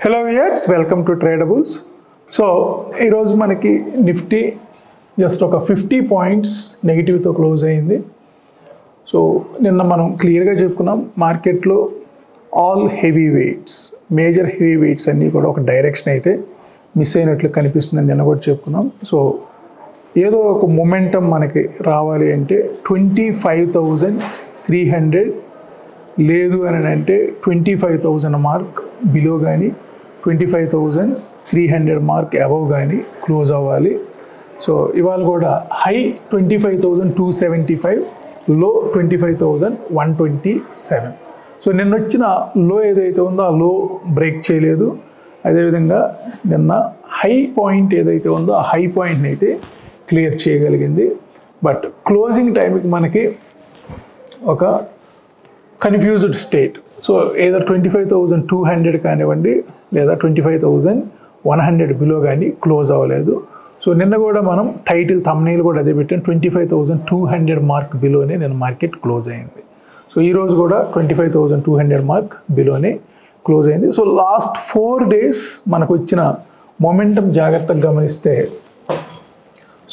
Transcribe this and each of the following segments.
Hello viewers, welcome to Tradables. So, ఈ రోజు మనకి నిఫ్టీ జస్ట్ ఒక 50 పాయింట్స్ నెగిటివ్ తో క్లోజ్ అయ్యింది. సో నిన్న మనం క్లియర్ గా చెప్పుకున్నాం మార్కెట్ లో all heavy weights, major heavy weights అన్ని కూడా ఒక డైరెక్షన్ అయితే మిస్ అయినట్లు కనిపిస్తుందని నిన్న కూడా చెప్పుకున్నాం. సో ఏదో ఒక మొమెంటం మనకి రావాలి అంటే 25,300 లేదు అని అంటే 25,000 మార్క్ బిలో కానీ 25,300 మార్క్ అబవ్ కానీ క్లోజ్ అవ్వాలి. సో ఇవాళ కూడా హై 25,275, లో 25,127. సో నిన్న వచ్చిన లో ఏదైతే ఉందో ఆ లో బ్రేక్ చేయలేదు. అదేవిధంగా నిన్న హై పాయింట్ ఏదైతే ఉందో ఆ హై పాయింట్ని అయితే క్లియర్ చేయగలిగింది. బట్ క్లోజింగ్ టైంకి మనకి ఒక కన్ఫ్యూజ్డ్ స్టేట్. సో ఏదో 25,200 కానివ్వండి లేదా 25,100 బిలో కానీ క్లోజ్ అవ్వలేదు. సో నిన్న కూడా మనం టైటిల్ థంబ్నెయిల్ కూడా అదే పెట్టాం, 25,200 మార్క్ బిలోనే నిన్న మార్కెట్ క్లోజ్ అయింది. సో ఈరోజు కూడా 25,200 మార్క్ బిలోనే క్లోజ్ అయింది. సో లాస్ట్ 4 days మనకు వచ్చిన మొమెంటం జాగ్రత్తగా గమనిస్తే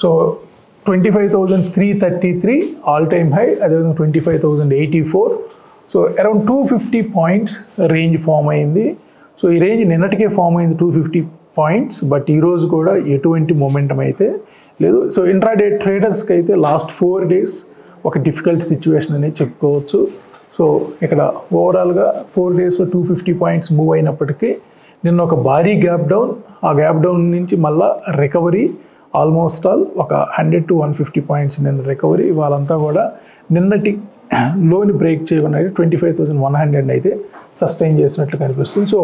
సో 25,333 ఆల్ టైమ్ హై, అదేవిధంగా 25,084. So around 250 points range form అయింది. సో ఈ రేంజ్ నిన్నటికే ఫామ్ అయింది 250 పాయింట్స్. బట్ ఈరోజు కూడా ఎటువంటి మొమెంటం అయితే లేదు. సో ఇంట్రాడే ట్రేడర్స్కి అయితే లాస్ట్ 4 days ఒక డిఫికల్ట్ సిచ్యువేషన్ అనేది చెప్పుకోవచ్చు. సో ఇక్కడ ఓవరాల్గా 4 daysలో 250 పాయింట్స్ మూవ్ అయినప్పటికీ నిన్న ఒక భారీ గ్యాప్ డౌన్, ఆ గ్యాప్ డౌన్ నుంచి మళ్ళీ రికవరీ ఆల్మోస్ట్ ఆల్ ఒక 100 to 150 పాయింట్స్ నిన్న రికవరీ. వాళ్ళంతా కూడా నిన్నటి లోని బ్రేక్ చేయకుండా 25,100 అయితే సస్టైన్ చేసినట్లు కనిపిస్తుంది. సో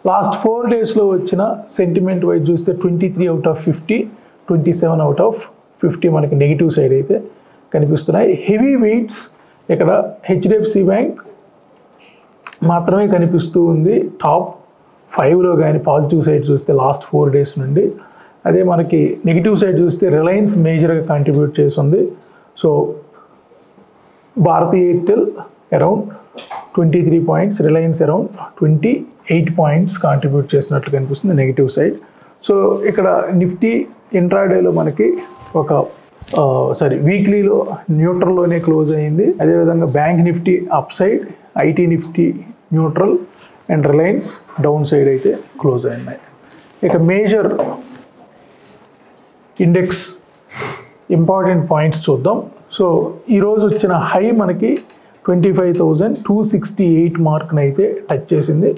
లాస్ట్ 4 daysలో వచ్చిన సెంటిమెంట్ వైజ్ చూస్తే 23 out of 50, 27 out of 50 మనకి నెగిటివ్ సైడ్ అయితే కనిపిస్తున్నాయి. హెవీ వెయిట్స్ ఇక్కడ హెచ్డిఎఫ్సి బ్యాంక్ మాత్రమే కనిపిస్తూ ఉంది టాప్ 5లో కానీ పాజిటివ్ సైడ్ చూస్తే లాస్ట్ 4 days నుండి. అదే మనకి నెగిటివ్ సైడ్ చూస్తే రిలయన్స్ మేజర్గా కాంట్రిబ్యూట్ చేస్తుంది. So Bharti Airtel around 23 points, Reliance around 28 points contribute చేసినట్లు కనిపిస్తుంది నెగిటివ్ సైడ్. సో ఇక్కడ నిఫ్టీ ఇంట్రాడేలో మనకి ఒక వీక్లీలో న్యూట్రల్లోనే క్లోజ్ అయింది. అదేవిధంగా bank Nifty up side, IT Nifty neutral and Reliance down side అయితే క్లోజ్ అయినాయి. ఇక మేజర్ ఇండెక్స్ ఇంపార్టెంట్ పాయింట్స్ చూద్దాం. సో ఈరోజు వచ్చిన హై మనకి 25,268 మార్క్ని అయితే టచ్ చేసింది.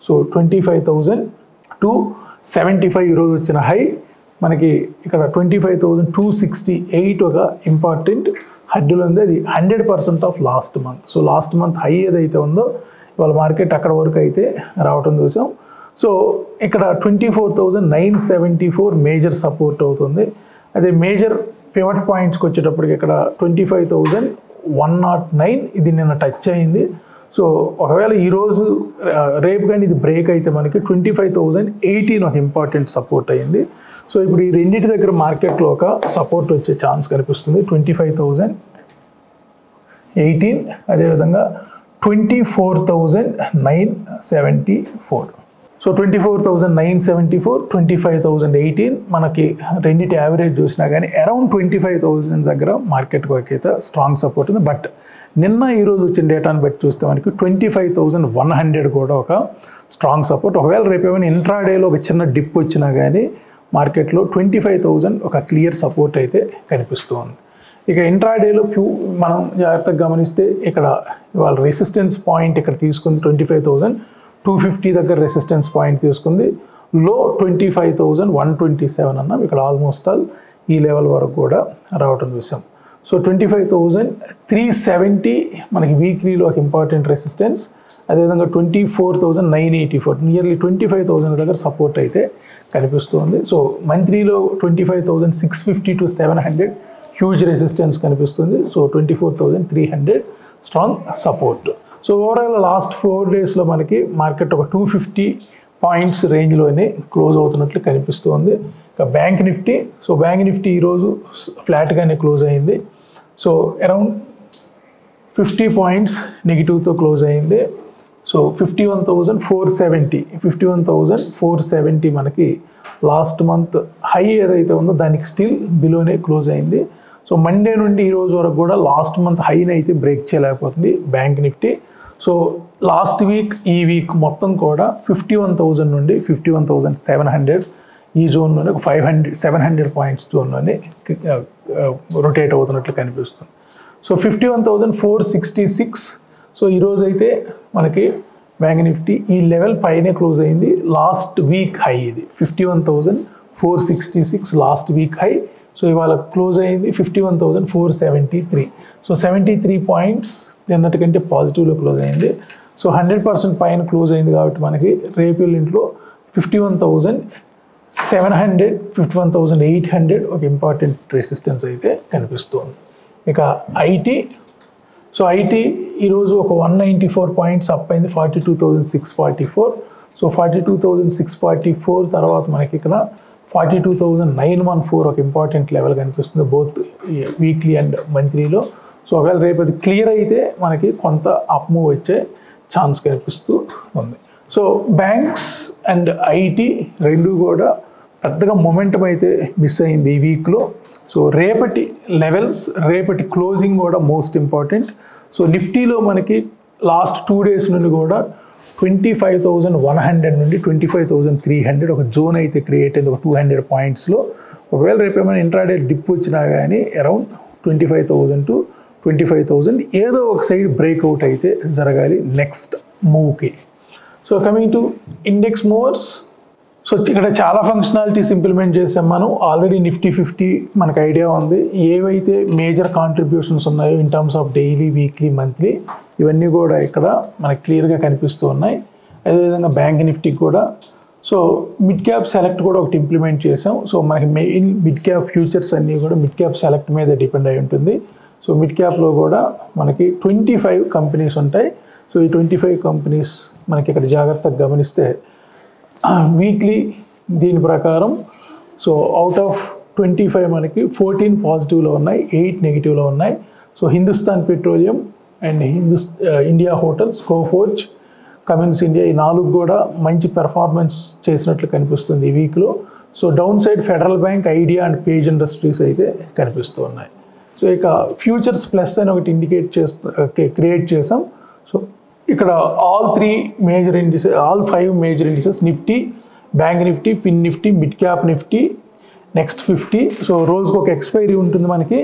సో 25,275 ఈరోజు వచ్చిన హై మనకి ఇక్కడ 25,268 ఒక ఇంపార్టెంట్ హడ్డులు ఉంది. అది 100% of last month. So last month high ఏదైతే ఉందో ఇవాళ మార్కెట్ అక్కడ వరకు అయితే రావటం చూసాం. సో ఇక్కడ 24,974 మేజర్ సపోర్ట్ అవుతుంది. అదే మేజర్ పివట్ పాయింట్స్కి వచ్చేటప్పటికి ఇక్కడ 25,109 ఇది నిన్న టచ్ అయింది. సో ఒకవేళ ఈరోజు రేపు కానీ ఇది బ్రేక్ అయితే మనకి 25,018 ఒక ఇంపార్టెంట్ సపోర్ట్ అయింది. సో ఇప్పుడు ఈ రెండింటి దగ్గర మార్కెట్లో ఒక సపోర్ట్ వచ్చే ఛాన్స్ కనిపిస్తుంది. 25,018 అదేవిధంగా 24,974. సో 24,974, 25,018 మనకి రెండింటి యావరేజ్ చూసినా కానీ అరౌండ్ 25,000 దగ్గర మార్కెట్కి అయితే స్ట్రాంగ్ సపోర్ట్ ఉంది. బట్ నిన్న ఈరోజు వచ్చిన డేటాను బట్టి చూస్తే మనకి 25,100 కూడా ఒక స్ట్రాంగ్ సపోర్ట్. ఒకవేళ రేపు ఏమైనా ఇంట్రాడేలో ఒక చిన్న డిప్ వచ్చినా కానీ మార్కెట్లో 25,000 ఒక క్లియర్ సపోర్ట్ అయితే కనిపిస్తూ ఉంది. ఇక ఇంట్రాడేలో మనం జాగ్రత్తగా గమనిస్తే ఇక్కడ ఇవాళ రెసిస్టెన్స్ పాయింట్ ఇక్కడ తీసుకుంది 25,250 దగ్గర రెసిస్టెన్స్ పాయింట్ తీసుకుంది. లో 25,127 అన్నాం. ఇక్కడ ఆల్మోస్ట్ ఆల్ ఈ లెవెల్ వరకు కూడా రావటం చూసాం. సో 25,370 మనకి వీక్లీలో ఒక ఇంపార్టెంట్ రెసిస్టెన్స్. అదేవిధంగా 24,984 నియర్లీ 25,000 దగ్గర సపోర్ట్ అయితే కనిపిస్తుంది. సో మంత్లీలో 25,650 to 700 హ్యూజ్ రెసిస్టెన్స్ కనిపిస్తుంది. So 24,300 strong support. So overall last 4 daysలో మనకి మార్కెట్ ఒక 250 పాయింట్స్ రేంజ్లోనే క్లోజ్ అవుతున్నట్లు కనిపిస్తుంది. ఇక bank Nifty, so bank Nifty ఈరోజు ఫ్లాట్గానే క్లోజ్ అయింది. సో అరౌండ్ 50 పాయింట్స్ నెగిటివ్తో క్లోజ్ అయింది. సో 51,470 మనకి లాస్ట్ మంత్ హై ఏదైతే ఉందో దానికి స్టిల్ బిలోనే క్లోజ్ అయింది. సో మండే నుండి ఈ రోజు వరకు కూడా లాస్ట్ మంత్ హైని అయితే బ్రేక్ చేయలేకపోతుంది bank Nifty. So last week ఈ వీక్ మొత్తం కూడా 51,000 నుండి 51,700 ఈ జోన్లోనే ఒక 700 పాయింట్స్ జోన్లోనే రొటేట్ అవుతున్నట్లు కనిపిస్తుంది. సో 51,466. సో ఈరోజు అయితే మనకి బ్యాంక్ నిఫ్టీ ఈ లెవెల్ పైనే క్లోజ్ అయింది. లాస్ట్ వీక్ హై ఇది 51,466 లాస్ట్ వీక్ హై. సో ఇవాళ క్లోజ్ అయింది 51,473. సో 73 పాయింట్స్ నిన్నటికంటే పాజిటివ్లో క్లోజ్ అయింది. సో 100% పైన క్లోజ్ అయింది కాబట్టి మనకి రేపు ఇంట్లో 51,700 51,800 ఒక ఇంపార్టెంట్ రెసిస్టెన్స్ అయితే కనిపిస్తుంది. ఇక ఐటీ. సో ఐటీ ఈరోజు ఒక 194 పాయింట్స్ అప్ అయింది 42,644. సో 42,644 తర్వాత మనకి ఇక్కడ 42,914 ఒక ఇంపార్టెంట్ లెవెల్ కనిపిస్తుంది బోత్ వీక్లీ అండ్ మంత్లీలో. సో ఒకవేళ రేపు అది క్లియర్ అయితే మనకి కొంత అప్ మూవ్ వచ్చే ఛాన్స్ కనిపిస్తూ ఉంది. సో బ్యాంక్స్ అండ్ ఐటీ రెండు కూడా పెద్దగా మొమెంటం అయితే మిస్ అయింది ఈ వీక్లో. సో రేపటి లెవెల్స్, రేపటి క్లోజింగ్ కూడా మోస్ట్ ఇంపార్టెంట్. సో నిఫ్టీలో మనకి లాస్ట్ 2 days నుండి కూడా 25,100 నుండి 25,300 ఒక జోన్ అయితే క్రియేట్ అయింది ఒక 200 పాయింట్స్లో. ఒకవేళ రేపు ఏమైనా ఇంట్రాడే డిప్ వచ్చినా కానీ అరౌండ్ 25,000 to 25,000 ఏదో ఒక సైడ్ బ్రేక్అవుట్ అయితే జరగాలి నెక్స్ట్ మూవ్కి. So coming to index movers. So ఇక్కడ చాలా ఫంక్షనాలిటీస్ ఇంప్లిమెంట్ చేసాం మనం. ఆల్రెడీ నిఫ్టీ 50 మనకు ఐడియా ఉంది. ఏవైతే మేజర్ కాంట్రిబ్యూషన్స్ ఉన్నాయో in terms of daily, weekly, monthly ఇవన్నీ కూడా ఇక్కడ మనకు క్లియర్గా కనిపిస్తూ ఉన్నాయి. అదేవిధంగా బ్యాంక్ నిఫ్టీకి కూడా. సో మిడ్ క్యాప్ సెలెక్ట్ కూడా ఒకటి ఇంప్లిమెంట్ చేసాం. సో మనకి మెయిన్ మిడ్ క్యాప్ ఫ్యూచర్స్ అన్నీ కూడా మిడ్ క్యాప్ సెలెక్ట్ మీద డిపెండ్ అయి ఉంటుంది. సో మిడ్ క్యాప్లో కూడా మనకి 25 కంపెనీస్ ఉంటాయి. సో ఈ 25 కంపెనీస్ మనకి ఇక్కడ జాగ్రత్తగా గమనిస్తే వీక్లీ దీని ప్రకారం సో అవుట్ ఆఫ్ 25 మనకి 14 పాజిటివ్లో ఉన్నాయి, 8 నెగిటివ్లో ఉన్నాయి. So Hindustan petroleum and India hotels, Coforge, Cummins India ఈ 4 కూడా మంచి పెర్ఫార్మెన్స్ చేసినట్లు కనిపిస్తుంది ఈ వీక్లో. So down side federal bank, idea and page industries అయితే కనిపిస్తూ ఉన్నాయి. సో ఇక ఫ్యూచర్స్ ప్లస్ అని ఒకటి క్రియేట్ చేసాం. సో ఇక్కడ all 5 major indices Nifty, bank Nifty, fin Nifty, mid cap Nifty, next 50. So రోజుకు ఒక ఎక్స్పైరీ ఉంటుంది మనకి.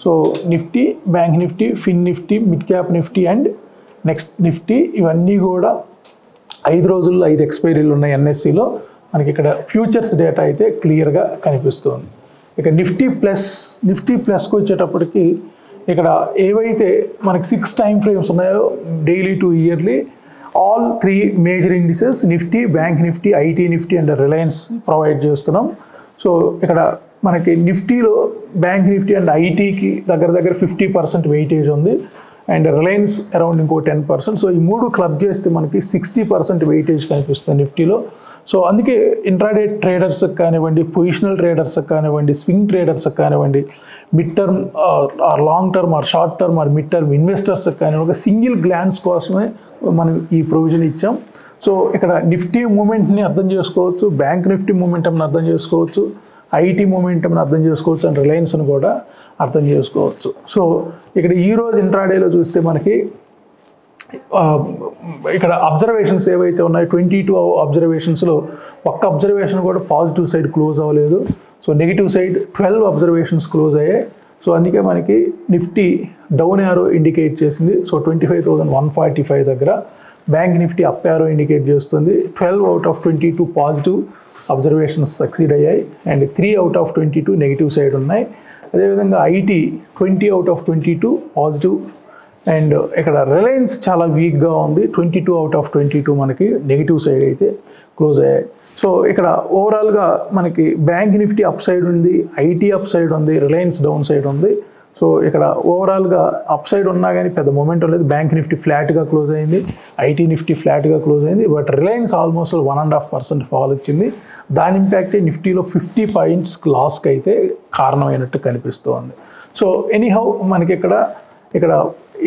So Nifty, bank Nifty, fin Nifty, mid cap Nifty and next Nifty ఇవన్నీ కూడా 5 రోజుల్లో 5 ఎక్స్పైరీలు ఉన్నాయి ఎన్ఎస్సిలో. మనకి ఇక్కడ ఫ్యూచర్స్ డేటా అయితే క్లియర్గా కనిపిస్తుంది. ఇక నిఫ్టీ ప్లస్కి వచ్చేటప్పటికి ఇక్కడ ఏవైతే మనకి 6 టైమ్ ఫ్రేమ్స్ ఉన్నాయో daily to yearly, all 3 major indices Nifty, bank Nifty, IT Nifty and Reliance provide చేస్తున్నాం. సో ఇక్కడ మనకి నిఫ్టీలో బ్యాంక్ నిఫ్టీ అండ్ ఐటీకి దగ్గర 50% వెయిటేజ్ ఉంది అండ్ రిలయన్స్ అరౌండ్ ఇంకో 10%. సో ఈ 3 క్లబ్ చేస్తే మనకి 60% వెయిటేజ్ కనిపిస్తుంది నిఫ్టీలో. సో అందుకే ఇంట్రాడే ట్రేడర్స్కి కానివ్వండి, పొజిషనల్ ట్రేడర్స్కి కానివ్వండి, స్వింగ్ ట్రేడర్స్కి కానివ్వండి, mid term or long term or short term or mid term ఇన్వెస్టర్స్కి కానివ్వండి ఒక సింగిల్ గ్లాన్స్ కోసమే మనం ఈ ప్రొవిజన్ ఇచ్చాం. సో ఇక్కడ నిఫ్టీ మూమెంట్ని అర్థం చేసుకోవచ్చు, బ్యాంక్ నిఫ్టీ మూమెంటంని అర్థం చేసుకోవచ్చు, ఐటీ మూమెంటంని అర్థం చేసుకోవచ్చు అండ్ రిలయన్స్ని కూడా అర్థం చేసుకోవచ్చు. సో ఇక్కడ ఈరోజు ఇంట్రాడేలో చూస్తే మనకి ఇక్కడ అబ్జర్వేషన్స్ ఏవైతే ఉన్నాయో 22 అబ్జర్వేషన్స్లో ఒక్క అబ్జర్వేషన్ కూడా పాజిటివ్ సైడ్ క్లోజ్ అవ్వలేదు. So negative side 12 observations close అయ్యాయి. సో అందుకే మనకి నిఫ్టీ డౌన్ యారో ఇండికేట్ చేసింది. సో 25,145 దగ్గర. Bank Nifty up arrow indicate చేస్తుంది. 12 out of 22 positive observations succeed అయ్యాయి and 3 out of 22 negative side ఉన్నాయి. అదేవిధంగా IT 20 out of 22 positive and ఇక్కడ రిలయన్స్ చాలా వీక్గా ఉంది. 22 out of 22 మనకి నెగిటివ్ సైడ్ అయితే క్లోజ్ అయ్యాయి. సో ఇక్కడ ఓవరాల్గా మనకి బ్యాంక్ నిఫ్టీ అప్ సైడ్ ఉంది, ఐటీ అప్ సైడ్ ఉంది, రిలయన్స్ డౌన్ సైడ్ ఉంది. సో ఇక్కడ ఓవరాల్గా అప్ సైడ్ ఉన్నా కానీ పెద్ద మొమెంటం లేదు. బ్యాంక్ నిఫ్టీ ఫ్లాట్గా క్లోజ్ అయింది, ఐటీ నిఫ్టీ ఫ్లాట్గా క్లోజ్ అయింది. బట్ రిలయన్స్ ఆల్మోస్ట్ 1.5% ఫాల్ వచ్చింది. దాని ఇంపాక్టే నిఫ్టీలో 50 పాయింట్స్ లాస్కి అయితే కారణమైనట్టు కనిపిస్తోంది. సో ఎనీహౌ మనకి ఇక్కడ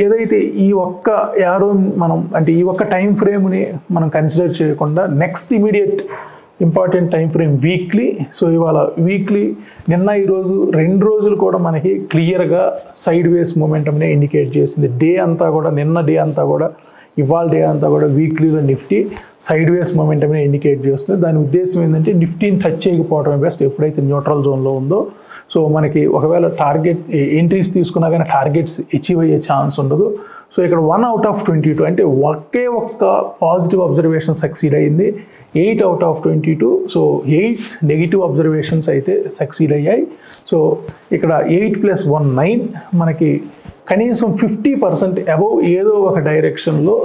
ఏదైతే ఈ ఒక్క యారో మనం అంటే ఈ ఒక్క టైం ఫ్రేమ్ని మనం కన్సిడర్ చేయకుండా next immediate important time frame weekly. So ఇవాళ వీక్లీ నిన్న ఈరోజు 2 రోజులు కూడా మనకి క్లియర్గా సైడ్ వేస్ మూమెంటంనే ఇండికేట్ చేసింది. డే అంతా కూడా నిన్న డే అంతా కూడా ఇవాళ డే అంతా కూడా వీక్లీలో నిఫ్టీ సైడ్ వేస్ మూమెంటంనే ఇండికేట్ చేస్తుంది. దాని ఉద్దేశం ఏంటంటే నిఫ్టీని టచ్ చేయకపోవడమే బెస్ట్ ఎప్పుడైతే న్యూట్రల్ జోన్లో ఉందో. సో మనకి ఒకవేళ టార్గెట్ ఎంట్రీస్ తీసుకున్నా కానీ టార్గెట్స్ అచీవ్ అయ్యే ఛాన్స్ ఉండదు. సో ఇక్కడ 1 out of 22 అంటే ఒకే ఒక్క పాజిటివ్ అబ్జర్వేషన్ సక్సీడ్ అయ్యింది. 8 out of 22. So 8 negative observations అయితే సక్సీడ్ అయ్యాయి. సో ఇక్కడ 8 + 1 9 మనకి కనీసం 50% అబవ్ ఏదో ఒక డైరెక్షన్లో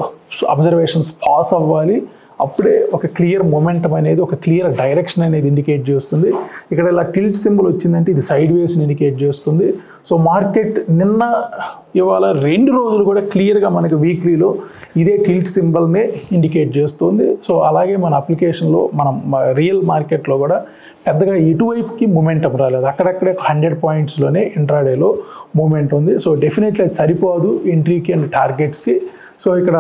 అబ్జర్వేషన్స్ పాస్ అవ్వాలి. అప్పుడే ఒక క్లియర్ మొమెంటం అనేది ఒక క్లియర్ డైరెక్షన్ అనేది ఇండికేట్ చేస్తుంది. ఇక్కడ ఇలా టిల్ట్ సింబల్ వచ్చిందంటే ఇది సైడ్ వేస్ని ఇండికేట్ చేస్తుంది. సో మార్కెట్ నిన్న ఇవాళ 2 రోజులు కూడా క్లియర్గా మనకి వీక్లీలో ఇదే టిల్ట్ సింబల్నే ఇండికేట్ చేస్తుంది. సో అలాగే మన అప్లికేషన్లో మనం రియల్ మార్కెట్లో కూడా పెద్దగా ఇటువైపుకి మూమెంటం రాలేదు. అక్కడక్కడే 100 పాయింట్స్లోనే ఇంట్రాడేలో మూమెంట్ ఉంది. సో డెఫినెట్లీ అది సరిపోదు ఎంట్రీకి అండ్ టార్గెట్స్కి. సో ఇక్కడ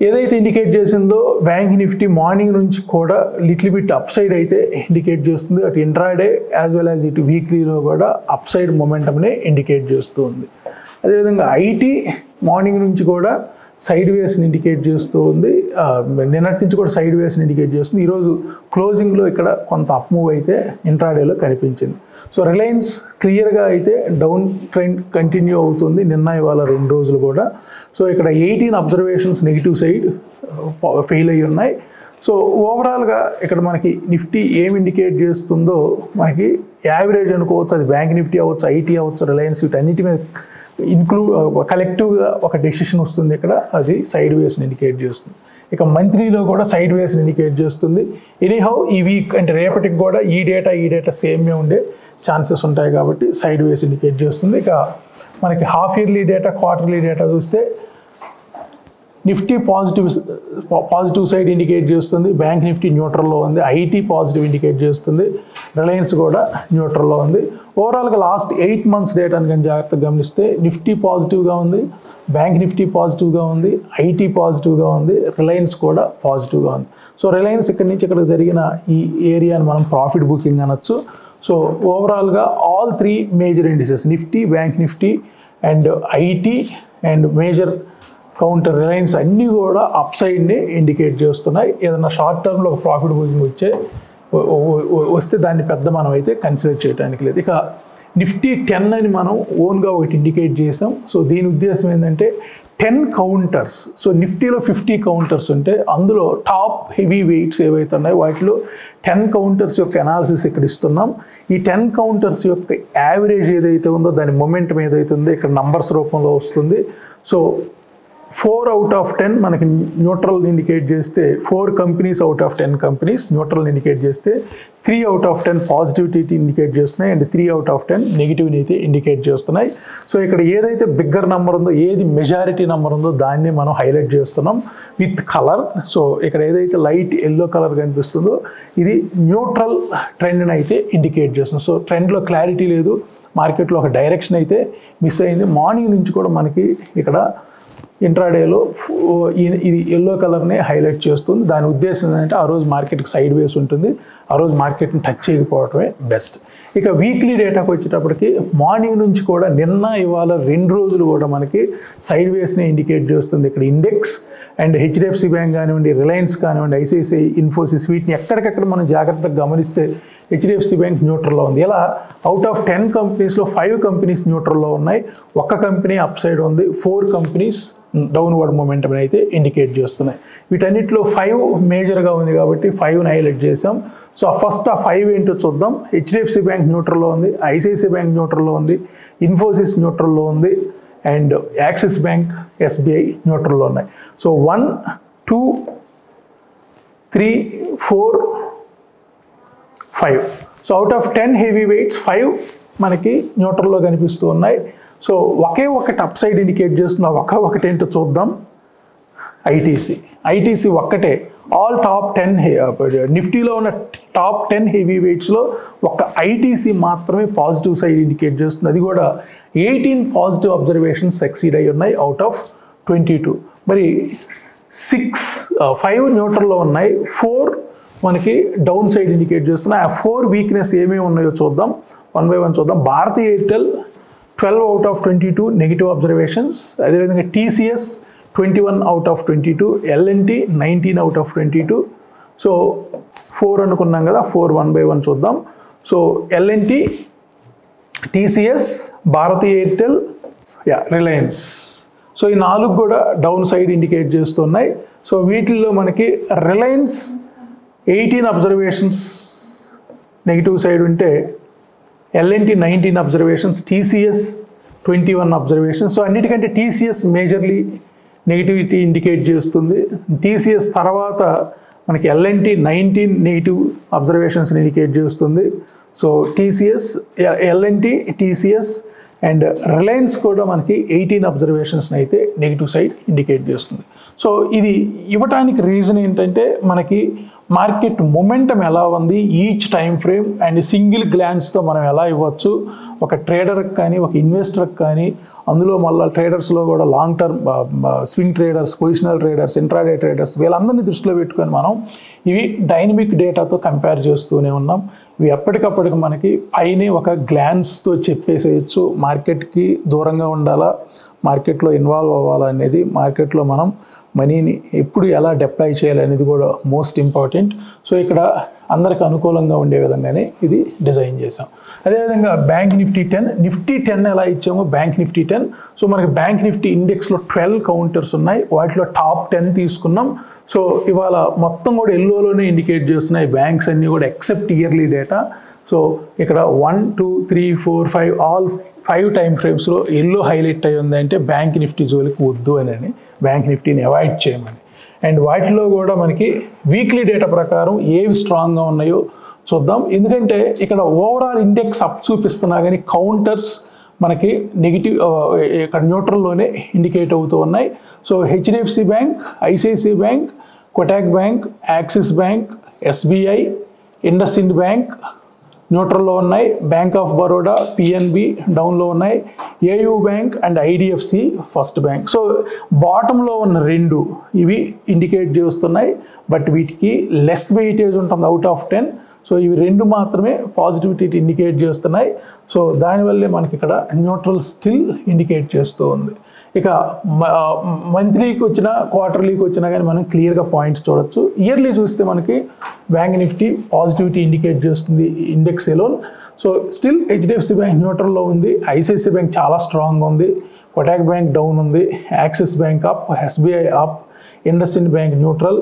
ఏదైతే ఇండికేట్ చేసిందో బ్యాంక్ నిఫ్టీ మార్నింగ్ నుంచి కూడా లిటిల్ బిట్ అప్ సైడ్ అయితే ఇండికేట్ చేస్తుంది. అటు ఇంట్రాడే యాజ్ వెల్ యాజ్ ఇటు వీక్లీలో కూడా అప్ సైడ్ మొమెంటంనే ఇండికేట్ చేస్తూ ఉంది. అదేవిధంగా ఐటీ మార్నింగ్ నుంచి కూడా సైడ్ వేస్ని ఇండికేట్ చేస్తూ ఉంది. నిన్నటి నుంచి కూడా సైడ్ వేస్ని ఇండికేట్ చేస్తుంది. ఈరోజు క్లోజింగ్లో ఇక్కడ కొంత అప్ మూవ్ అయితే ఇంట్రాడేలో కనిపించింది. సో రిలయన్స్ క్లియర్గా అయితే డౌన్ ట్రెండ్ కంటిన్యూ అవుతుంది నిన్న ఇవాళ 2 రోజులు కూడా. సో ఇక్కడ 18 అబ్జర్వేషన్స్ నెగిటివ్ సైడ్ ఫెయిల్ అయ్యి ఉన్నాయి. సో ఓవరాల్గా ఇక్కడ మనకి నిఫ్టీ ఏమి ఇండికేట్ చేస్తుందో మనకి యావరేజ్ అనుకోవచ్చు. అది బ్యాంక్ నిఫ్టీ అవ్వచ్చు, ఐటీ అవ్వచ్చు, రిలయన్స్ వీటన్నిటి మీద కలెక్టివ్గా ఒక డెసిషన్ వస్తుంది. ఇక్కడ అది సైడ్ వేస్ని ఇండికేట్ చేస్తుంది. ఇక మంత్లీలో కూడా సైడ్ వేస్ని ఇండికేట్ చేస్తుంది. ఎనీహౌ ఈ వీక్ అంటే రేపటికి కూడా ఈ డేటా సేమే ఉండే ఛాన్సెస్ ఉంటాయి కాబట్టి సైడ్ వేస్ ఇండికేట్ చేస్తుంది. ఇక మనకి half yearly data, quarterly data చూస్తే నిఫ్టీ పాజిటివ్ సైడ్ ఇండికేట్ చేస్తుంది. బ్యాంక్ నిఫ్టీ న్యూట్రల్లో ఉంది. ఐటీ పాజిటివ్ ఇండికేట్ చేస్తుంది. రిలయన్స్ కూడా న్యూట్రల్లో ఉంది. ఓవరాల్గా లాస్ట్ 8 months డేటాను కానీ జాగ్రత్తగా గమనిస్తే నిఫ్టీ పాజిటివ్గా ఉంది, బ్యాంక్ నిఫ్టీ పాజిటివ్గా ఉంది, ఐటీ పాజిటివ్గా ఉంది, రిలయన్స్ కూడా పాజిటివ్గా ఉంది. సో రిలయన్స్ ఇక్కడి నుంచి ఇక్కడ జరిగిన ఈ ఏరియాని మనం ప్రాఫిట్ బుకింగ్ అనొచ్చు. సో ఓవరాల్గా all 3 major indices Nifty, bank Nifty and IT and major counter Reliance అన్నీ కూడా అప్ సైడ్ని ఇండికేట్ చేస్తున్నాయి. ఏదైనా షార్ట్ టర్మ్లో ఒక ప్రాఫిట్ బుకింగ్ వస్తే దాన్ని పెద్ద మనం అయితే కన్సిడర్ చేయడానికి లేదు. ఇక నిఫ్టీ 10 అని మనం ఓన్గా ఒకటి ఇండికేట్ చేసాం. సో దీని ఉద్దేశం ఏంటంటే 10 కౌంటర్స్. సో నిఫ్టీలో 50 కౌంటర్స్ ఉంటే అందులో టాప్ హెవీ వెయిట్స్ ఏవైతే ఉన్నాయో వాటిలో 10 కౌంటర్స్ యొక్క అనాలిసిస్ ఇక్కడ ఇస్తున్నాం. ఈ 10 కౌంటర్స్ యొక్క యావరేజ్ ఏదైతే ఉందో దాని మొమెంటం ఏదైతే ఉందో ఇక్కడ నంబర్స్ రూపంలో వస్తుంది. సో 4 out of 10 మనకి న్యూట్రల్ ఇండికేట్ చేస్తే 4 companies out of 10 companies neutral indicate చేస్తే 3 out of 10 పాజిటివిటీ ఇండికేట్ చేస్తున్నాయి అండ్ 3 out of 10 నెగిటివ్ని అయితే ఇండికేట్ చేస్తున్నాయి. సో ఇక్కడ ఏదైతే బిగ్గర్ నెంబర్ ఉందో, ఏది మెజారిటీ నెంబర్ ఉందో దాన్ని మనం హైలైట్ చేస్తున్నాం విత్ కలర్. సో ఇక్కడ ఏదైతే లైట్ ఎల్లో కలర్ కనిపిస్తుందో ఇది న్యూట్రల్ ట్రెండ్ని అయితే ఇండికేట్ చేస్తుంది. సో ట్రెండ్లో క్లారిటీ లేదు, మార్కెట్లో ఒక డైరెక్షన్ అయితే మిస్ అయింది. మార్నింగ్ నుంచి కూడా మనకి ఇక్కడ ఇంట్రాడేలో ఇది ఎల్లో కలర్ని హైలైట్ చేస్తుంది. దాని ఉద్దేశం ఏంటంటే ఆ రోజు మార్కెట్కి సైడ్ వేస్ ఉంటుంది, ఆ రోజు మార్కెట్ని టచ్ చేయకపోవటమే బెస్ట్. ఇక వీక్లీ డేటాకు వచ్చేటప్పటికి మార్నింగ్ నుంచి కూడా నిన్న ఇవాళ 2 రోజులు కూడా మనకి సైడ్ వేస్ని ఇండికేట్ చేస్తుంది. ఇక్కడ ఇండెక్స్ అండ్ హెచ్డిఎఫ్సి బ్యాంక్ కానివ్వండి, రిలయన్స్ కానివ్వండి, ఐసిఐసిఐ, ఇన్ఫోసిస్ వీటిని ఎక్కడికక్కడ మనం జాగ్రత్తగా గమనిస్తే హెచ్డిఎఫ్సి బ్యాంక్ న్యూట్రల్లో ఉంది. ఇలా అవుట్ ఆఫ్ 10 కంపెనీస్లో 5 కంపెనీస్ న్యూట్రల్లో ఉన్నాయి, ఒక్క కంపెనీ అప్ సైడ్ ఉంది, 4 కంపెనీస్ డౌన్వర్డ్ మూమెంటం అయితే ఇండికేట్ చేస్తున్నాయి. వీటన్నిటిలో 5 మేజర్గా ఉంది కాబట్టి 5ని హైలైట్ చేసాం. సో ఫస్ట్ ఆ 5 ఏంటో చూద్దాం. హెచ్డిఎఫ్సి బ్యాంక్ న్యూట్రల్లో ఉంది, ఐసిఐసిఐ బ్యాంక్ న్యూట్రల్లో ఉంది, ఇన్ఫోసిస్ న్యూట్రల్లో ఉంది అండ్ యాక్సిస్ బ్యాంక్, ఎస్బీఐ న్యూట్రల్లో ఉన్నాయి. So 1, 2, 3, 4, 5. So out of 10 heavy weights 5 మనకి న్యూట్రల్లో కనిపిస్తూ ఉన్నాయి. సో ఒకే ఒకటి అప్ సైడ్ ఇండికేట్ చేస్తున్న ఒకటి ఏంటో చూద్దాం. ఐటీసీ ఒక్కటే ఆల్ టాప్ 10 నిఫ్టీలో ఉన్న టాప్ 10 హెవీ వెయిట్స్లో ఒక్క ఐటీసీ మాత్రమే పాజిటివ్ సైడ్ ఇండికేట్ చేస్తుంది. అది కూడా 18 పాజిటివ్ అబ్జర్వేషన్స్ సక్సీడ్ అయి ఉన్నాయి అవుట్ ఆఫ్ 22. మరి 5 న్యూట్రల్లో ఉన్నాయి, 4 మనకి డౌన్ సైడ్ ఇండికేట్ చేస్తున్నాయి. ఆ 4 వీక్నెస్ ఏమేమి ఉన్నాయో చూద్దాం, వన్ బై వన్ చూద్దాం. Bharti Airtel 12 out of 22 negative observations. అదేవిధంగా TCS 21 out of 22, L&T 19 out of 22. So 4 అనుకున్నాం కదా, 4 వన్ బై వన్ చూద్దాం. So L&T, TCS, Bharti Airtel, Reliance. So ఈ 4 కూడా డౌన్ సైడ్ ఇండికేట్ చేస్తున్నాయి. సో వీటిల్లో మనకి రిలయన్స్ 18 అబ్జర్వేషన్స్ నెగిటివ్ సైడ్ ఉంటే L&T 19 observations, TCS 21 observations. So అన్నిటికంటే టీసీఎస్ మేజర్లీ నెగిటివిటీ ఇండికేట్ చేస్తుంది. టీసీఎస్ తర్వాత మనకి ఎల్ఎన్టీ 19 నెగిటివ్ అబ్జర్వేషన్స్ ఇండికేట్ చేస్తుంది. So TCS, L&T, TCS and Reliance కూడా మనకి 18 అబ్జర్వేషన్స్ని అయితే నెగిటివ్ సైడ్ ఇండికేట్ చేస్తుంది. సో ఇది ఇవ్వటానికి రీజన్ ఏంటంటే మనకి మార్కెట్ మొమెంటం ఎలా ఉంది, each time frame and single గ్లాన్స్తో మనం ఎలా ఇవ్వచ్చు. ఒక ట్రేడర్కి కానీ ఒక ఇన్వెస్టర్కి కానీ, అందులో మళ్ళీ ట్రేడర్స్లో కూడా long term swing traders, positional traders, intraday traders, వీళ్ళందరినీ దృష్టిలో పెట్టుకొని మనం ఇవి డైనమిక్ డేటాతో కంపేర్ చేస్తూనే ఉన్నాం. ఇవి ఎప్పటికప్పటికి మనకి పైనే ఒక గ్లాన్స్తో చెప్పేసేయచ్చు మార్కెట్కి దూరంగా ఉండాలా, మార్కెట్లో ఇన్వాల్వ్ అవ్వాలా అనేది, మార్కెట్లో మనం మనీని ఎప్పుడు ఎలా డిప్లాయ్ చేయాలనేది కూడా మోస్ట్ ఇంపార్టెంట్. సో ఇక్కడ అందరికి అనుకూలంగా ఉండే విధంగానే ఇది డిజైన్ చేసాం. అదేవిధంగా బ్యాంక్ నిఫ్టీ 10 ఎలా ఇచ్చామో బ్యాంక్ నిఫ్టీ 10. సో మనకి బ్యాంక్ నిఫ్టీ ఇండెక్స్లో 12 కౌంటర్స్ ఉన్నాయి, వాటిలో టాప్ 10 తీసుకున్నాం. సో ఇవాళ మొత్తం కూడా ఎల్లోలోనే ఇండికేట్ చేస్తున్నాయి బ్యాంక్స్ అన్నీ కూడా ఎక్సెప్ట్ ఇయర్లీ డేటా. సో ఇక్కడ 1, 2, 3, 4, 5 ఆల్ 5 టైం ఫ్రేమ్స్లో ఎల్లో హైలైట్ అయ్యి ఉంది అంటే బ్యాంక్ నిఫ్టీ జోలికి వద్దు అని, బ్యాంక్ నిఫ్టీని అవాయిడ్ చేయమని. అండ్ వాటిలో కూడా మనకి వీక్లీ డేటా ప్రకారం ఏవి స్ట్రాంగ్గా ఉన్నాయో చూద్దాం. ఎందుకంటే ఇక్కడ ఓవరాల్ ఇండెక్స్ అప్ చూపిస్తున్నా కానీ కౌంటర్స్ మనకి నెగిటివ్ ఇక్కడ న్యూట్రల్లోనే ఇండికేట్ అవుతూ ఉన్నాయి. So HDFC bank, ICICI bank, Kotak bank, Axis bank, SBI, IndusInd bank న్యూట్రల్లో ఉన్నాయి. బ్యాంక్ ఆఫ్ బరోడా, పిఎన్బి డౌన్లో ఉన్నాయి. AU bank and IDFC first bank. So బాటంలో ఉన్న 2 ఇవి ఇండికేట్ చేస్తున్నాయి, బట్ వీటికి లెస్ వెయిటేజ్ ఉంటుంది అవుట్ ఆఫ్ 10. సో ఇవి 2 మాత్రమే పాజిటివిటీ ఇండికేట్ చేస్తున్నాయి. సో దానివల్లే మనకి ఇక్కడ న్యూట్రల్ స్టిల్ ఇండికేట్ చేస్తూ ఉంది. ఇక మంత్లీకి వచ్చినా క్వార్టర్లీకి వచ్చినా కానీ మనం క్లియర్గా పాయింట్స్ చూడొచ్చు. ఇయర్లీ చూస్తే మనకి బ్యాంక్ నిఫ్టీ పాజిటివిటీ ఇండికేట్ చేస్తుంది index alone. So still HDFC bank న్యూట్రల్లో ఉంది, ఐసిఐసిఐ బ్యాంక్ చాలా స్ట్రాంగ్గా ఉంది, కొటాక్ బ్యాంక్ డౌన్ ఉంది, Axis bank up, SBI up, IndusInd bank neutral,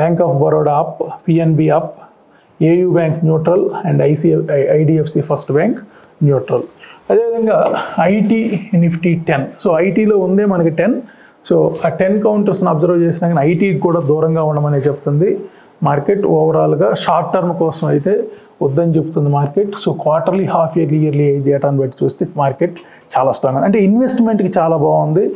bank of Baroda up, PNB up, AU bank neutral and IDFC first bank neutral. అదేవిధంగా IT Nifty 10. So ఐటీలో ఉందే మనకి 10. సో ఆ 10 కౌంటర్స్ని అబ్జర్వ్ చేసినా కానీ ఐటీకి కూడా దూరంగా ఉండమని చెప్తుంది మార్కెట్. ఓవరాల్గా షార్ట్ టర్మ్ కోసం అయితే వద్దని చెప్తుంది market. So quarterly, half yearly డేటాను బట్టి చూస్తే మార్కెట్ చాలా స్ట్రాంగ్, అంటే ఇన్వెస్ట్మెంట్కి చాలా బాగుంది,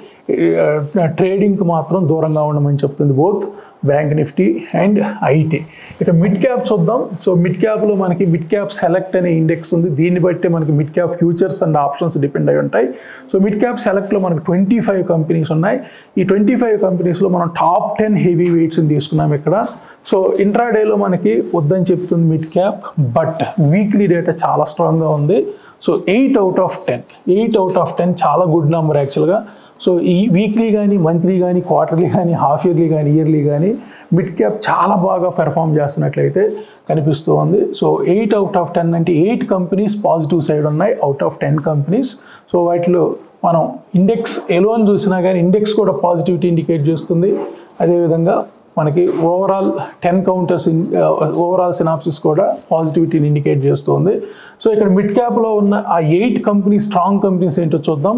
ట్రేడింగ్కి మాత్రం దూరంగా ఉండమని చెప్తుంది both bank Nifty and IT. ఇక మిడ్ క్యాప్ చూద్దాం. సో మిడ్ క్యాప్లో మనకి మిడ్ క్యాప్ సెలెక్ట్ అనే ఇండెక్స్ ఉంది, దీన్ని బట్టి మనకి mid cap futures and options depend అయి ఉంటాయి. సో మిడ్ క్యాప్ సెలెక్ట్లో మనకి 25 కంపెనీస్ ఉన్నాయి. ఈ 25 కంపెనీస్లో మనం టాప్ 10 హెవీ వెయిట్స్ని తీసుకున్నాం ఇక్కడ. సో ఇంట్రాడేలో మనకి వద్దని చెప్తుంది mid cap, but weekly data చాలా స్ట్రాంగ్గా ఉంది. సో 8 అవుట్ ఆఫ్ 10 చాలా గుడ్ నెంబర్ యాక్చువల్గా. సో ఈ వీక్లీ కానీ, మంత్లీ కానీ, క్వార్టర్లీ కానీ, హాఫ్ ఇయర్లీ కానీ, ఇయర్లీ కానీ మిడ్ క్యాప్ చాలా బాగా పెర్ఫామ్ చేస్తున్నట్లయితే కనిపిస్తూ ఉంది. సో 8 అవుట్ ఆఫ్ 10 అంటే 8 కంపెనీస్ పాజిటివ్ సైడ్ ఉన్నాయి అవుట్ ఆఫ్ 10 కంపెనీస్. సో వాటిలో మనం ఇండెక్స్ ఎలోన్ చూసినా కానీ ఇండెక్స్ కూడా పాజిటివిటీ ఇండికేట్ చేస్తుంది. అదేవిధంగా మనకి ఓవరాల్ 10 కౌంటర్స్ ఓవరాల్ సినాప్సిస్ కూడా పాజిటివిటీని ఇండికేట్ చేస్తుంది. సో ఇక్కడ మిడ్ క్యాప్లో ఉన్న ఆ 8 కంపెనీస్ స్ట్రాంగ్ కంపెనీస్ ఏంటో చూద్దాం.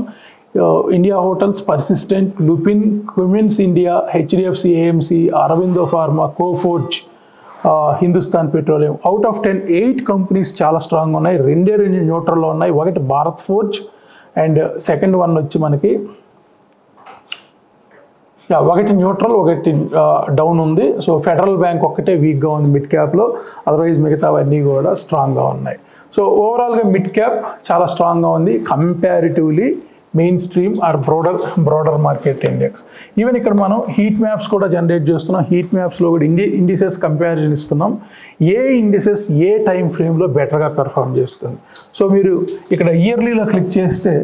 India hotels, persistent, Lupin, Cummins India, HDFC AMC, Aurobindo pharma, Coforge, Hindustan petroleum. Out of 10 8 companies చాలా స్ట్రాంగ్ ఉన్నాయి, 2 న్యూట్రల్లో ఉన్నాయి. ఒకటి Bharat forge and second one వచ్చి మనకి ఒకటి న్యూట్రల్, ఒకటి డౌన్ ఉంది. సో ఫెడరల్ బ్యాంక్ ఒక్కటే వీక్గా ఉంది మిడ్ క్యాప్లో, అదర్వైజ్ మిగతావన్నీ కూడా స్ట్రాంగ్గా ఉన్నాయి. సో ఓవరాల్గా మిడ్ క్యాప్ చాలా స్ట్రాంగ్గా ఉంది comparatively main stream are broader market index. Even ఇక్కడ మనం హీట్ మ్యాప్స్ కూడా జనరేట్ చేస్తున్నాం. హీట్ మ్యాప్స్లో కూడా ఇండిసెస్ కంపారిజన్ ఇస్తున్నాం. ఏ ఇండిసెస్ ఏ టైం ఫ్రేమ్లో బెటర్గా పెర్ఫామ్ చేస్తుంది. సో మీరు ఇక్కడ ఇయర్లీలో క్లిక్ చేస్తే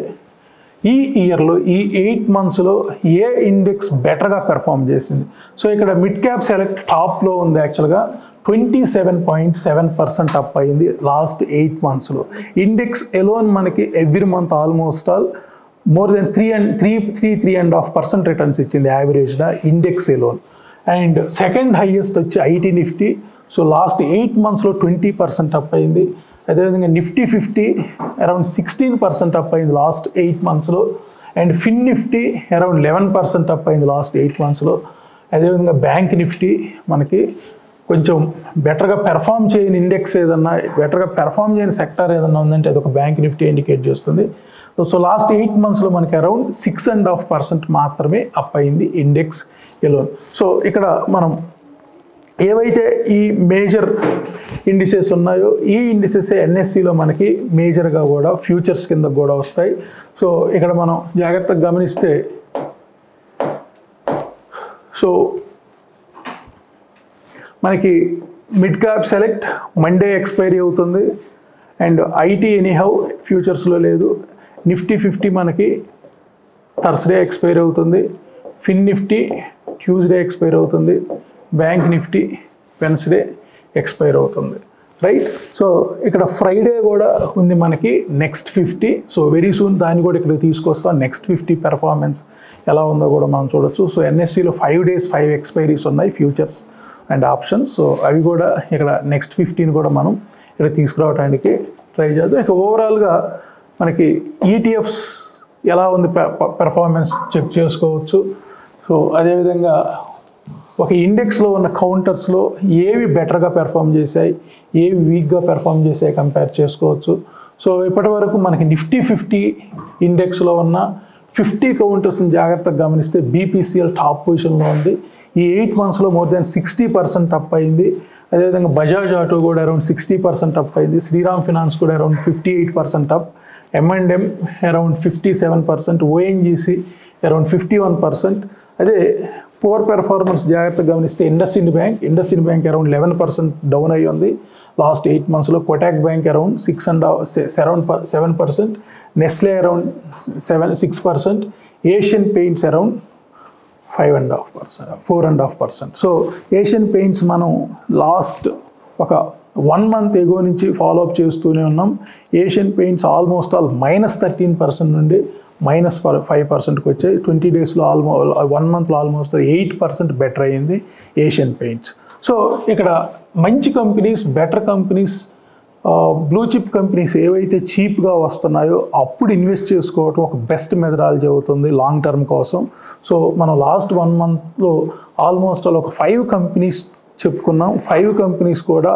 ఈ ఇయర్లో ఈ 8 monthsలో ఏ ఇండెక్స్ బెటర్గా పెర్ఫామ్ చేసింది. సో ఇక్కడ మిడ్ క్యాప్ సెలెక్ట్ టాప్లో ఉంది. యాక్చువల్గా 27.7% అప్ అయింది లాస్ట్ 8 monthsలో. ఇండెక్స్ ఎలోన్ మనకి every month almost all more than 3.5% returns ఇచ్చింది యావరేజ్గా index alone. And second highest వచ్చి ఐటీ నిఫ్టీ. సో లాస్ట్ 8 monthsలో 20% అప్ అయింది. అదేవిధంగా నిఫ్టీ 50 అరౌండ్ 16% అప్ అయింది లాస్ట్ 8 monthsలో. And fin Nifty around 11% up అయింది లాస్ట్ 8 monthsలో. అదేవిధంగా బ్యాంక్ నిఫ్టీ మనకి కొంచెం బెటర్గా పెర్ఫామ్ చేయని ఇండెక్స్ ఏదన్నా, బెటర్గా పెర్ఫామ్ చేయని సెక్టర్ ఏదన్నా ఉందంటే అది ఒక బ్యాంక్ నిఫ్టీ ఇండికేట్ చేస్తుంది. సో లాస్ట్ 8 monthsలో మనకి అరౌండ్ 6.5% మాత్రమే అప్ అయింది ఇండెక్స్ ఎలోన్. సో ఇక్కడ మనం ఏవైతే ఈ మేజర్ ఇండిసెస్ ఉన్నాయో ఈ ఇండిసెస్ ఎన్ఎస్సిలో మనకి మేజర్గా కూడా ఫ్యూచర్స్ కింద కూడా వస్తాయి. సో ఇక్కడ మనం జాగ్రత్తగా గమనిస్తే సో మనకి mid cap select Monday expiry అవుతుంది. అండ్ ఐటీ ఎనీహౌ ఫ్యూచర్స్లో లేదు. నిఫ్టీ 50 మనకి థర్స్డే ఎక్స్పైర్ అవుతుంది. ఫిన్ నిఫ్టీ ట్యూస్డే ఎక్స్పైర్ అవుతుంది. బ్యాంక్ నిఫ్టీ వెన్స్డే ఎక్స్పైర్ అవుతుంది. రైట్. సో ఇక్కడ ఫ్రైడే కూడా ఉంది మనకి నెక్స్ట్ 50. సో వెరీ సూన్ దాన్ని కూడా ఇక్కడ తీసుకొస్తాం. నెక్స్ట్ 50 పెర్ఫార్మెన్స్ ఎలా ఉందో కూడా మనం చూడొచ్చు. సో ఎన్ఎస్సిలో 5 days 5 ఎక్స్పైరీస్ ఉన్నాయి ఫ్యూచర్స్ అండ్ ఆప్షన్స్. సో అవి కూడా ఇక్కడ నెక్స్ట్ 15 కూడా మనం ఇక్కడ తీసుకురావడానికి ట్రై చేద్దాం. ఇక ఓవరాల్గా మనకి ఈటీఎఫ్స్ ఎలా ఉంది పెర్ఫార్మెన్స్ చెక్ చేసుకోవచ్చు. సో అదేవిధంగా ఒక ఇండెక్స్లో ఉన్న కౌంటర్స్లో ఏవి బెటర్గా పెర్ఫామ్ చేశాయి, ఏవి వీక్గా పెర్ఫామ్ చేశాయి కంపేర్ చేసుకోవచ్చు. సో ఇప్పటి వరకు మనకి నిఫ్టీ 50 ఇండెక్స్లో ఉన్న 50 కౌంటర్స్ని జాగ్రత్తగా గమనిస్తే బీపీసీఎల్ టాప్ పొజిషన్లో ఉంది. ఈ 8 monthsలో మోర్ దాన్ 60% అప్ అయింది. అదేవిధంగా బజాజ్ ఆటో కూడా అరౌండ్ 60% అప్ అయింది. శ్రీరామ్ ఫినాన్స్ కూడా around 58% up. M&M around 57%. ONGC around 51%. అదే పోర్ పెర్ఫార్మెన్స్ జాగ్రత్తగా గమనిస్తే IndusInd bank around 11% down అయ్యి ఉంది లాస్ట్ 8 monthsలో. Kotak bank around 7%. Nestle around 6%. Asian paints around 4.5%. So Asian paints మనం లాస్ట్ ఒక 1 month ఎగో నుంచి ఫాలోఅప్ చేస్తూనే ఉన్నాం. ఏషియన్ పెయింట్స్ ఆల్మోస్ట్ ఆల్ -13% నుండి -5%కి వచ్చాయి. 20 daysలో 1 monthలో ఆల్మోస్ట్ 8% బెటర్ అయ్యింది ఏషియన్ పెయింట్స్. సో ఇక్కడ మంచి companies, better companies, blue chip companies ఏవైతే చీప్గా వస్తున్నాయో అప్పుడు ఇన్వెస్ట్ చేసుకోవటం ఒక బెస్ట్ మెథడాలజీ అవుతుంది లాంగ్ టర్మ్ కోసం. సో మనం లాస్ట్ 1 monthలో ఆల్మోస్ట్ ఆల్ ఒక 5 కంపెనీస్ చెప్పుకున్నాం. 5 కంపెనీస్ కూడా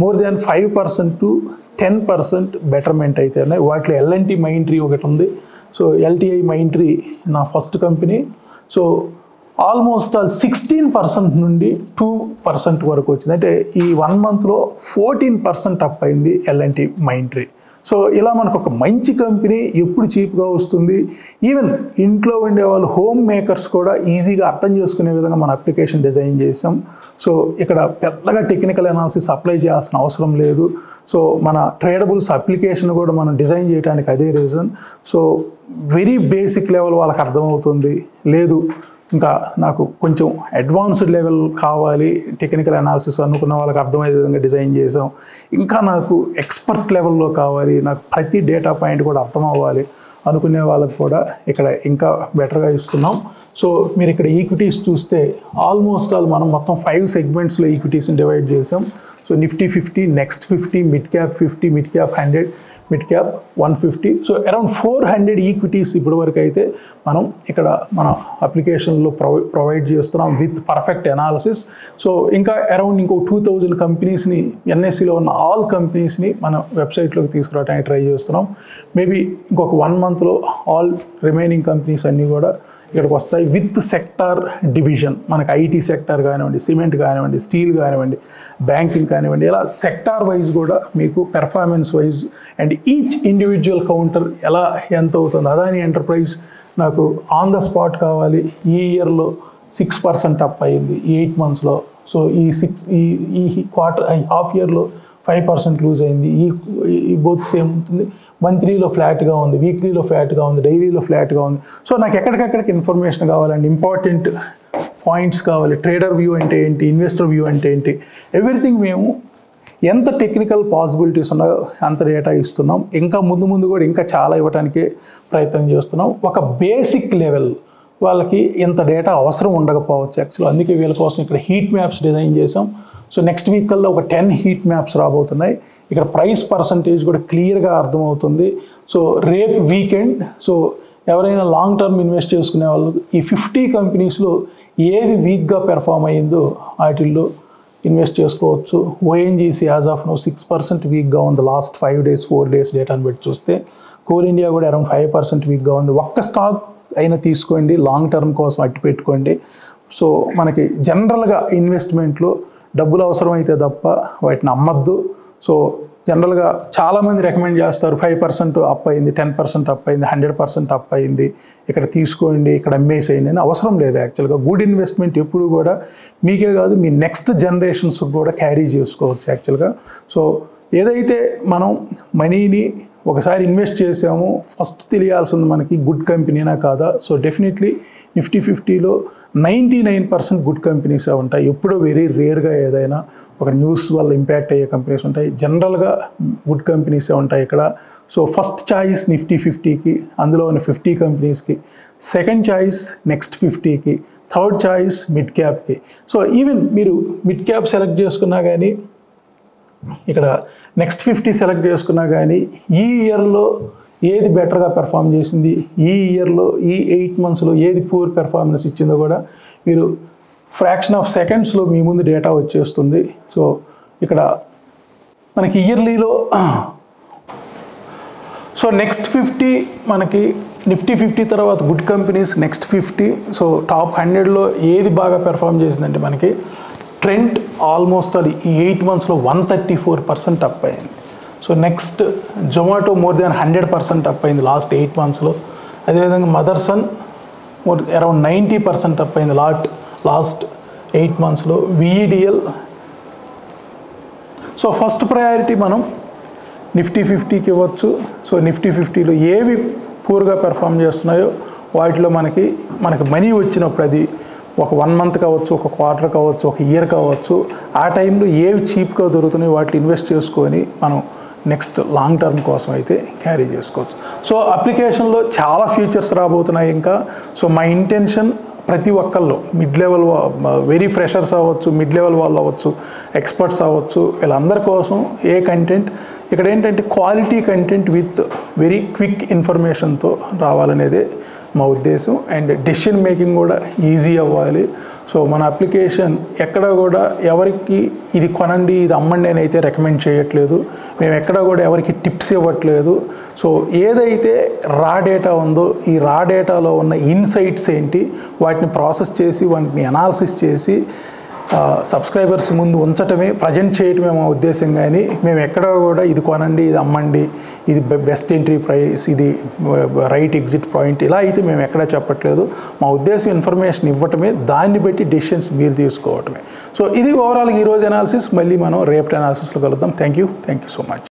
మోర్ దాన్ 5% to 10% బెటర్మెంట్ అయితే ఉన్నాయి. వాటిలో ఎల్ఎన్టీ మైంట్రీ ఒకటి ఉంది. సో ఎల్టీఐ మైంట్రీ నా first company. So almost all 16% నుండి 2% వరకు వచ్చింది. అంటే ఈ 1 monthలో 14% అప్ అయింది ఎల్ఎన్టీ మైంట్రీ. సో ఇలా మనకు ఒక మంచి కంపెనీ ఎప్పుడు చీప్గా వస్తుంది, ఈవెన్ ఇంట్లో ఉండే వాళ్ళు హోమ్ మేకర్స్ కూడా ఈజీగా అర్థం చేసుకునే విధంగా మన అప్లికేషన్ డిజైన్ చేసాం. సో ఇక్కడ పెద్దగా టెక్నికల్ అనాలిసిస్ అప్లై చేయాల్సిన అవసరం లేదు. సో మన ట్రేడబుల్స్ అప్లికేషన్ కూడా మనం డిజైన్ చేయడానికి అదే reason. So very basic level వాళ్ళకి అర్థమవుతుంది. లేదు ఇంకా నాకు కొంచెం అడ్వాన్స్డ్ లెవెల్ కావాలి టెక్నికల్ అనాలిసిస్ అనుకున్న వాళ్ళకి అర్థమయ్యే విధంగా డిజైన్ చేసాం. ఇంకా నాకు ఎక్స్పర్ట్ లెవెల్లో కావాలి, నాకు ప్రతి డేటా పాయింట్ కూడా అర్థం అవ్వాలి అనుకునే వాళ్ళకి కూడా ఇక్కడ ఇంకా బెటర్గా ఇస్తున్నాం. సో మీరు ఇక్కడ ఈక్విటీస్ చూస్తే ఆల్మోస్ట్ ఆల్ మనం మొత్తం 5 segmentsలో ఈక్విటీస్ని డివైడ్ చేసాం. So Nifty 50, next 50, mid cap 50, mid cap 100, mid cap 150. So around 400 equities ఇప్పటి వరకు అయితే మనం ఇక్కడ మన అప్లికేషన్లో ప్రొవైడ్ చేస్తున్నాం విత్ పర్ఫెక్ట్ అనాలిసిస్. సో ఇంకా అరౌండ్ ఇంకో 2000 కంపెనీస్ని ఎన్ఎస్సిలో ఉన్న ఆల్ కంపెనీస్ని మన వెబ్సైట్లోకి తీసుకురావడానికి ట్రై చేస్తున్నాం. మేబీ ఇంకొక 1 monthలో ఆల్ రిమైనింగ్ కంపెనీస్ అన్నీ కూడా ఇక్కడికి వస్తాయి విత్ సెక్టార్ డివిజన్. మనకి ఐటీ సెక్టార్ కానివ్వండి, సిమెంట్ కానివ్వండి, స్టీల్ కానివ్వండి, బ్యాంకింగ్ కానివ్వండి, ఇలా సెక్టార్ వైజ్ కూడా మీకు performance wise and each individual counter ఎలా ఎంత అవుతుంది. అదాని ఎంటర్ప్రైజ్ నాకు ఆన్ ద స్పాట్ కావాలి, ఈ ఇయర్లో 6% అప్ అయ్యింది 8 monthsలో. సో ఈ క్వార్టర్ హాఫ్ ఇయర్లో 5% లూజ్ అయింది. ఈ బోత్ సేమ్ ఉంటుంది. మంత్లీలో ఫ్లాట్గా ఉంది, వీక్లీలో ఫ్లాట్గా ఉంది, డైలీలో ఫ్లాట్గా ఉంది. సో నాకు ఎక్కడికక్కడికి ఇన్ఫర్మేషన్ కావాలండి, ఇంపార్టెంట్ పాయింట్స్ కావాలి. ట్రేడర్ వ్యూ అంటే ఏంటి, ఇన్వెస్టర్ వ్యూ అంటే ఏంటి, ఎవ్రీథింగ్ మేము ఎంత టెక్నికల్ పాసిబిలిటీస్ ఉన్నాయో అంత డేటా ఇస్తున్నాం. ఇంకా ముందు కూడా ఇంకా చాలా ఇవ్వడానికి ప్రయత్నం చేస్తున్నాం. ఒక బేసిక్ లెవెల్ వాళ్ళకి ఇంత డేటా అవసరం ఉండకపోవచ్చు యాక్చువల్. అందుకే వీళ్ళ కోసం ఇక్కడ హీట్ మ్యాప్స్ డిజైన్ చేసాం. సో నెక్స్ట్ వీక్ కల్లా ఒక 10 హీట్ మ్యాప్స్ రాబోతున్నాయి. ఇక్కడ ప్రైస్ పర్సంటేజ్ కూడా క్లియర్గా అర్థమవుతుంది. సో రేపు వీకెండ్, సో ఎవరైనా లాంగ్ టర్మ్ ఇన్వెస్ట్ చేసుకునే వాళ్ళు ఈ 50 కంపెనీస్లో ఏది వీక్గా పెర్ఫామ్ అయ్యిందో వాటిల్లో ఇన్వెస్ట్ చేసుకోవచ్చు. ఓఎన్జీసీ యాజ్ ఆఫ్ నో 6% వీక్గా ఉంది లాస్ట్ 5 days 4 days డేటాను బట్టి చూస్తే. కోల్ ఇండియా కూడా అరౌండ్ 5% వీక్గా ఉంది. ఒక్క స్టాక్ అయినా తీసుకోండి, లాంగ్ టర్మ్ కోసం అట్టి పెట్టుకోండి. సో మనకి జనరల్గా ఇన్వెస్ట్మెంట్లో డబ్బులు అవసరమైతే తప్ప వాటిని అమ్మద్దు. సో జనరల్గా చాలామంది రికమెండ్ చేస్తారు 5% అప్ అయింది, 10% అప్ అయింది, 100% అప్ అయింది, ఇక్కడ తీసుకోండి, ఇక్కడ అమ్మేసేయండి అని. అవసరం లేదు యాక్చువల్గా. గుడ్ ఇన్వెస్ట్మెంట్ ఎప్పుడు కూడా మీకే కాదు, మీ నెక్స్ట్ జనరేషన్స్ కూడా క్యారీ చేసుకోవచ్చు యాక్చువల్గా. సో ఏదైతే మనం మనీని ఒకసారి ఇన్వెస్ట్ చేసామో ఫస్ట్ తెలియాల్సింది మనకి గుడ్ కంపెనీనా కాదా. సో డెఫినెట్లీ నిఫ్టీ 50లో 99% గుడ్ కంపెనీసే ఉంటాయి. ఎప్పుడో వెరీ రేర్గా ఏదైనా ఒక న్యూస్ వల్ల ఇంపాక్ట్ అయ్యే కంపెనీస్ ఉంటాయి. జనరల్గా గుడ్ కంపెనీసే ఉంటాయి ఇక్కడ. సో ఫస్ట్ చాయిస్ నిఫ్టీ 50కి, అందులో ఉన్న 50 కంపెనీస్కి. సెకండ్ చాయిస్ నెక్స్ట్ 50కి. థర్డ్ చాయిస్ మిడ్ క్యాప్కి. సో ఈవెన్ మీరు మిడ్ క్యాప్ సెలెక్ట్ చేసుకున్నా కానీ, ఇక్కడ నెక్స్ట్ 50 సెలెక్ట్ చేసుకున్నా కానీ, ఈ ఇయర్లో ఏది బెటర్గా పెర్ఫామ్ చేసింది, ఈ ఇయర్లో ఈ 8 monthsలో ఏది పూర్ పెర్ఫార్మెన్స్ ఇచ్చిందో కూడా మీరు ఫ్రాక్షన్ ఆఫ్ సెకండ్స్లో మీ ముందు డేటా వచ్చేస్తుంది. సో ఇక్కడ మనకి ఇయర్లీలో సో నెక్స్ట్ 50 మనకి నిఫ్టీ 50 తర్వాత good companies next 50. So top 100లో ఏది బాగా పెర్ఫామ్ చేసిందంటే మనకి ట్రెండ్ ఆల్మోస్ట్ అది ఈ 8 monthsలో 134% అప్ అయింది. So next Zomato more than 100% up అయింది లాస్ట్ 8 monthsలో. అదేవిధంగా మదర్సన్ అరౌండ్ 90% అప్ అయింది లాస్ట్ 8 monthsలో. విఈడిఎల్. సో ఫస్ట్ ప్రయారిటీ మనం నిఫ్టీ 50కి ఇవ్వచ్చు. సో నిఫ్టీ 50లో ఏవి పూర్గా పెర్ఫామ్ చేస్తున్నాయో వాటిలో మనకి మనీ వచ్చినప్పుడు, అది ఒక 1 month కావచ్చు, ఒక క్వార్టర్ కావచ్చు, ఒక ఇయర్ కావచ్చు, ఆ టైంలో ఏవి చీప్గా దొరుకుతున్నాయో వాటిని ఇన్వెస్ట్ చేసుకొని మనం నెక్స్ట్ లాంగ్ టర్మ్ కోసం అయితే క్యారీ చేసుకోవచ్చు. సో అప్లికేషన్లో చాలా ఫీచర్స్ రాబోతున్నాయి ఇంకా. సో మా ఇంటెన్షన్ ప్రతి ఒక్కళ్ళు మిడ్ లెవెల్, వెరీ ఫ్రెషర్స్ అవ్వచ్చు, మిడ్ లెవెల్ వాళ్ళు అవ్వచ్చు, ఎక్స్పర్ట్స్ అవ్వచ్చు, వీళ్ళందరి కోసం ఏ కంటెంట్ ఇక్కడ ఏంటంటే quality content with very quick ఇన్ఫర్మేషన్తో రావాలనేదే మా ఉద్దేశం. అండ్ డెసిషన్ మేకింగ్ కూడా ఈజీ అవ్వాలి. సో మన అప్లికేషన్ ఎక్కడ కూడా ఎవరికి ఇది కొనండి, ఇది అమ్మండి అని అయితే రికమెండ్ చేయట్లేదు. మేము ఎక్కడ కూడా ఎవరికి టిప్స్ ఇవ్వట్లేదు. సో ఏదైతే రా డేటా ఉందో, ఈ రా డేటాలో ఉన్న ఇన్సైట్స్ ఏంటి, వాటిని ప్రాసెస్ చేసి వాటిని అనాలిసిస్ చేసి సబ్స్క్రైబర్స్ ముందు ఉంచటమే, ప్రజెంట్ చేయటమే మా ఉద్దేశం. కానీ మేము ఎక్కడ కూడా ఇది కొనండి, ఇది అమ్మండి, ఇది బెస్ట్ ఎంట్రీ ప్రైస్, ఇది రైట్ ఎగ్జిట్ పాయింట్, ఇలా అయితే మేము ఎక్కడా చెప్పట్లేదు. మా ఉద్దేశం ఇన్ఫర్మేషన్ ఇవ్వటమే, దాన్ని బట్టి డెసిషన్స్ మీరు తీసుకోవటమే. సో ఇది ఓవరాల్ ఈరోజు అనాలిసిస్. మళ్ళీ మనం రేపటి అనాలిసిస్లో కలుద్దాం. Thank you so much.